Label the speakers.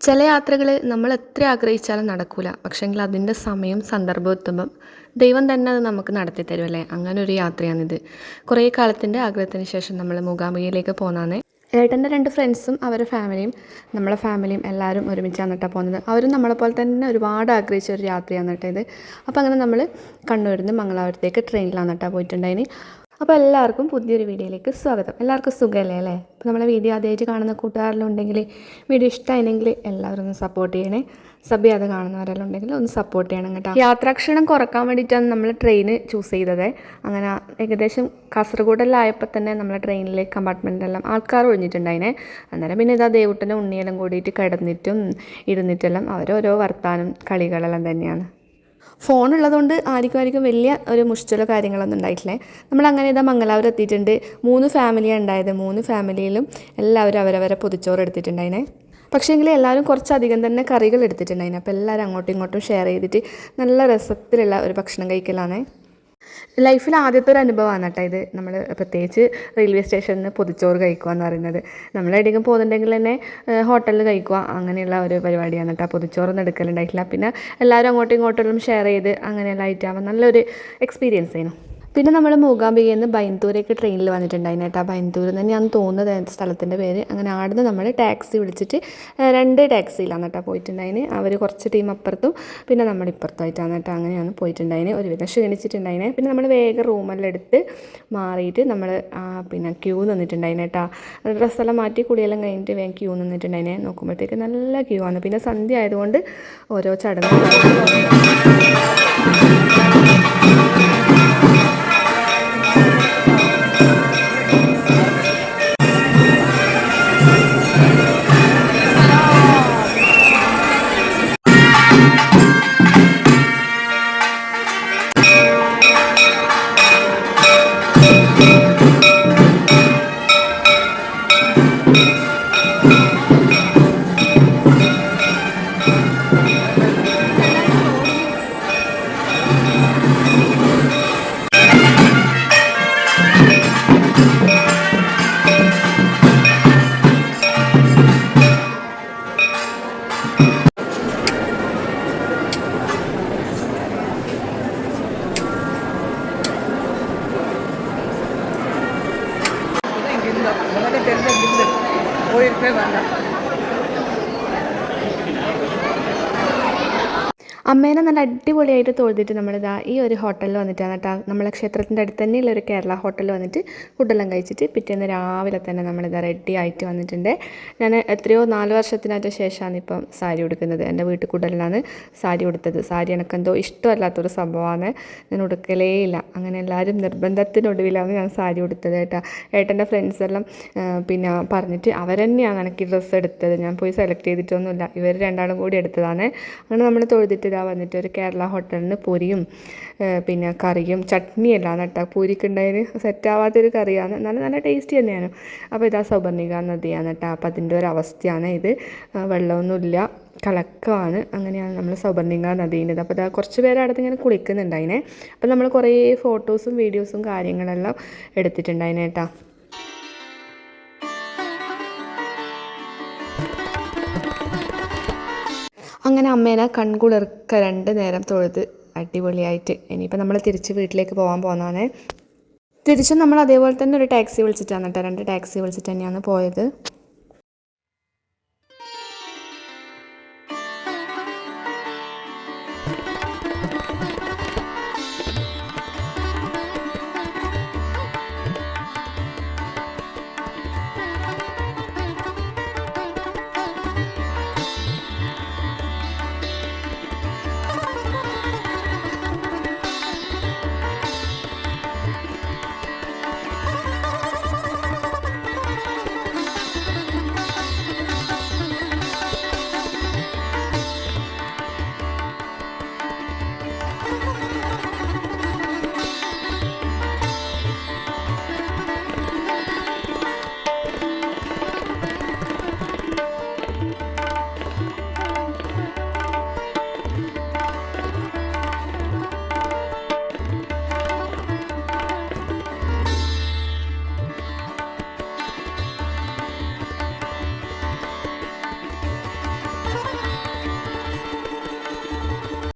Speaker 1: ചില യാത്രകൾ നമ്മൾ എത്ര ആഗ്രഹിച്ചാലും നടക്കില്ല. പക്ഷേങ്കിൽ അതിൻ്റെ സമയം സന്ദർഭം എത്തുമ്പം ദൈവം തന്നെ അത് നമുക്ക് നടത്തി തരുമല്ലേ. അങ്ങനെ ഒരു യാത്രയാണിത്. കുറേ കാലത്തിൻ്റെ ആഗ്രഹത്തിന് ശേഷം നമ്മൾ മൂകാംബികയിലേക്ക് പോകുന്നതാണ്. ഏട്ടൻ്റെ 2 ഫ്രണ്ട്സും അവരുടെ ഫാമിലിയും നമ്മളെ ഫാമിലിയും എല്ലാവരും ഒരുമിച്ചാണ് കേട്ടോ പോകുന്നത്. അവരും നമ്മളെപ്പോലെ തന്നെ ഒരുപാട് ആഗ്രഹിച്ച ഒരു യാത്രയാണ് കേട്ടോ ഇത്. അപ്പോൾ അങ്ങനെ നമ്മൾ കണ്ണൂരിൽ നിന്ന് മംഗലാപുരത്തേക്ക് ട്രെയിനിലാണ് കേട്ടോ പോയിട്ടുണ്ടായിന്. അപ്പോൾ എല്ലാവർക്കും പുതിയൊരു വീഡിയോയിലേക്ക് സ്വാഗതം. എല്ലാവർക്കും സുഖമല്ലേ അല്ലേ? അപ്പോൾ നമ്മളെ വീഡിയോ ആദ്യമായിട്ട് കാണുന്ന കൂട്ടുകാരെല്ലാം ഉണ്ടെങ്കിൽ, വീഡിയോ ഇഷ്ടമായെങ്കിൽ എല്ലാവരും ഒന്ന് സപ്പോർട്ട് ചെയ്യണേ. സബ് ചെയ്യാതെ കാണുന്നവരെല്ലാം ഉണ്ടെങ്കിൽ ഒന്ന് സപ്പോർട്ട് ചെയ്യണം കേട്ടോ. യാത്രാക്ഷീണം കുറക്കാൻ വേണ്ടിയിട്ടാണ് നമ്മൾ ട്രെയിന് ചൂസ് ചെയ്തത്. അങ്ങനെ ഏകദേശം കാസർഗോഡെല്ലാം ആയപ്പോൾ തന്നെ നമ്മളെ ട്രെയിനിലെ കമ്പാർട്ട്മെൻറ്റെല്ലാം ആൾക്കാർ ഒഴിഞ്ഞിട്ടുണ്ടായിനെ. അന്നേരം പിന്നെ ഇതാ ദേവുട്ടൻ്റെ ഉണ്ണിയെല്ലാം കൂടിയിട്ട് കിടന്നിട്ടും ഇരുന്നിട്ടെല്ലാം അവരോരോ വർത്താനം കളികളെല്ലാം തന്നെയാണ്. ഫോണുള്ളതുകൊണ്ട് ആർക്കും വലിയ ഒരു മുഷ്ടിലോ കാര്യങ്ങളൊന്നും ഉണ്ടായിട്ടില്ലേ. നമ്മളങ്ങനെ ഇതാ മംഗലാപുരം എത്തിയിട്ടുണ്ട്. 3 ഫാമിലിയാണ് ഉണ്ടായത്. 3 ഫാമിലിയിലും എല്ലാവരും അവരവരെ പൊതിച്ചോറ് എടുത്തിട്ടുണ്ടായിനെ. പക്ഷേങ്കിൽ എല്ലാവരും കുറച്ചധികം തന്നെ കറികൾ എടുത്തിട്ടുണ്ടായിനെ. അപ്പോൾ എല്ലാവരും അങ്ങോട്ടും ഇങ്ങോട്ടും ഷെയർ ചെയ്തിട്ട് നല്ല രസത്തിലുള്ള ഒരു ഭക്ഷണം കഴിക്കലാണ്. ലൈഫിൽ ആദ്യത്തെ ഒരു അനുഭവമാണ് കേട്ടോ ഇത്. നമ്മൾ പ്രത്യേകിച്ച് റെയിൽവേ സ്റ്റേഷനിൽ നിന്ന് പൊതിച്ചോറ് കഴിക്കുക എന്ന് പറയുന്നത്. നമ്മളെവിടെയെങ്കിലും പോകുന്നുണ്ടെങ്കിൽ തന്നെ ഹോട്ടലിൽ കഴിക്കുക, അങ്ങനെയുള്ള ഒരു പരിപാടിയാണ് കേട്ടോ. പൊതിച്ചോറൊന്നും എടുക്കലുണ്ടായിട്ടില്ല. പിന്നെ എല്ലാവരും അങ്ങോട്ടും ഇങ്ങോട്ടും ഷെയർ ചെയ്ത് അങ്ങനെയെല്ലാം ആയിട്ടാകുമ്പോൾ നല്ലൊരു എക്സ്പീരിയൻസ് ആയിരുന്നു. പിന്നെ നമ്മൾ മൂകാംബികയിൽ നിന്ന് ബൈന്ദൂരേക്ക് ട്രെയിനിൽ വന്നിട്ടുണ്ടായിരുന്നു കേട്ടോ. ബൈന്ദൂർ തന്നെയാണ് തോന്നുന്നത് സ്ഥലത്തിൻ്റെ പേര്. അങ്ങനെ ആടുന്ന് നമ്മൾ ടാക്സി വിളിച്ചിട്ട് 2 ടാക്സിയിലാണ് കേട്ടോ പോയിട്ടുണ്ടായിന്. അവർ കുറച്ച് ടീം അപ്പുറത്തും പിന്നെ നമ്മളിപ്പുറത്തായിട്ടാണ് കേട്ടോ. അങ്ങനെയാണ് പോയിട്ടുണ്ടായിന്. ഒരുവിധം ക്ഷീണിച്ചിട്ടുണ്ടായിന്. പിന്നെ നമ്മൾ വേഗം റൂമെല്ലാം എടുത്ത് മാറിയിട്ട് നമ്മൾ പിന്നെ ക്യൂ നിന്നിട്ടുണ്ടായിന് കേട്ടോ. ഡ്രസ്സെല്ലാം മാറ്റി കുളിയെല്ലാം കഴിഞ്ഞിട്ട് വേഗം ക്യൂ നിന്നിട്ടുണ്ടായിനെ. നോക്കുമ്പോഴത്തേക്ക് നല്ല ക്യൂ ആണ്. പിന്നെ സന്ധ്യ ആയതുകൊണ്ട് ഓരോ ചടങ്ങുകളായിട്ട് അമ്മേനെ നല്ല അടിപൊളിയായിട്ട് തൊഴുതിട്ട് നമ്മളിതാ ഈ ഒരു ഹോട്ടലിൽ വന്നിട്ടാണ് കേട്ടോ. നമ്മളെ ക്ഷേത്രത്തിൻ്റെ അടുത്ത് തന്നെയുള്ള ഒരു കേരള ഹോട്ടലിൽ വന്നിട്ട് ഫുഡെല്ലാം കഴിച്ചിട്ട് പിറ്റേന്ന് രാവിലെ തന്നെ നമ്മളിതാ റെഡി ആയിട്ട് വന്നിട്ടുണ്ട്. ഞാൻ എത്രയോ 4 വർഷത്തിനു ശേഷമാണ് ഇപ്പം സാരി ഉടുക്കുന്നത്. എൻ്റെ വീട്ടിൽ കൂടുതലാണ് സാരി ഉടുത്തത്. സാരി എനിക്കെന്തോ ഇഷ്ടമല്ലാത്തൊരു സംഭവമാണ്. ഞാൻ ഉടുക്കലേ ഇല്ല. അങ്ങനെ എല്ലാവരും നിർബന്ധത്തിനൊടുവിലാണ് ഞാൻ സാരി ഉടുത്തത് കേട്ടോ. ഏട്ടൻ്റെ ഫ്രണ്ട്സെല്ലാം പിന്നെ പറഞ്ഞിട്ട് അവരെന്നെയാണ് എനിക്ക് ഡ്രസ്സ് എടുത്തത്. ഞാൻ പോയി സെലക്ട് ചെയ്തിട്ടൊന്നുമില്ല. ഇവർ രണ്ടാളും കൂടി എടുത്തതാണ്. അങ്ങനെ നമ്മൾ തൊഴുതിട്ട് വന്നിട്ട് ഒരു കേരള ഹോട്ടലിന് പൂരിയും പിന്നെ കറിയും ചട്നിയെല്ലാം കേട്ടോ. പൂരിക്ക് ഉണ്ടായതിന് സെറ്റാവാത്തൊരു കറിയാണ്. നല്ല ടേസ്റ്റി തന്നെയാണ്. അപ്പോൾ ഇതാ സൗപർണിക നദിയാണ് കേട്ടോ. അപ്പോൾ അതിൻ്റെ ഒരു അവസ്ഥയാണ് ഇത്. വെള്ളമൊന്നുമില്ല, കലക്കമാണ്. അങ്ങനെയാണ് നമ്മൾ സൗപർണിക നദീൻ്റെ. അപ്പോൾ ഇതാ കുറച്ച് പേര് അടുത്ത് ഇങ്ങനെ കുളിക്കുന്നുണ്ടായിനെ. അപ്പോൾ നമ്മൾ കുറേ ഫോട്ടോസും വീഡിയോസും കാര്യങ്ങളെല്ലാം എടുത്തിട്ടുണ്ടായിനെ കേട്ടോ. അങ്ങനെ അമ്മേനെ കൺകുളിർക്ക 2 നേരം തൊഴുത് അടിപൊളിയായിട്ട് ഇനിയിപ്പോൾ നമ്മൾ തിരിച്ച് വീട്ടിലേക്ക് പോകാൻ പോകുന്നതാണ്. തിരിച്ചും നമ്മൾ അതേപോലെ തന്നെ ഒരു ടാക്സി വിളിച്ചിട്ടാണ് കേട്ടോ. 2 ടാക്സി വിളിച്ചിട്ട് തന്നെയാണ് പോയത്.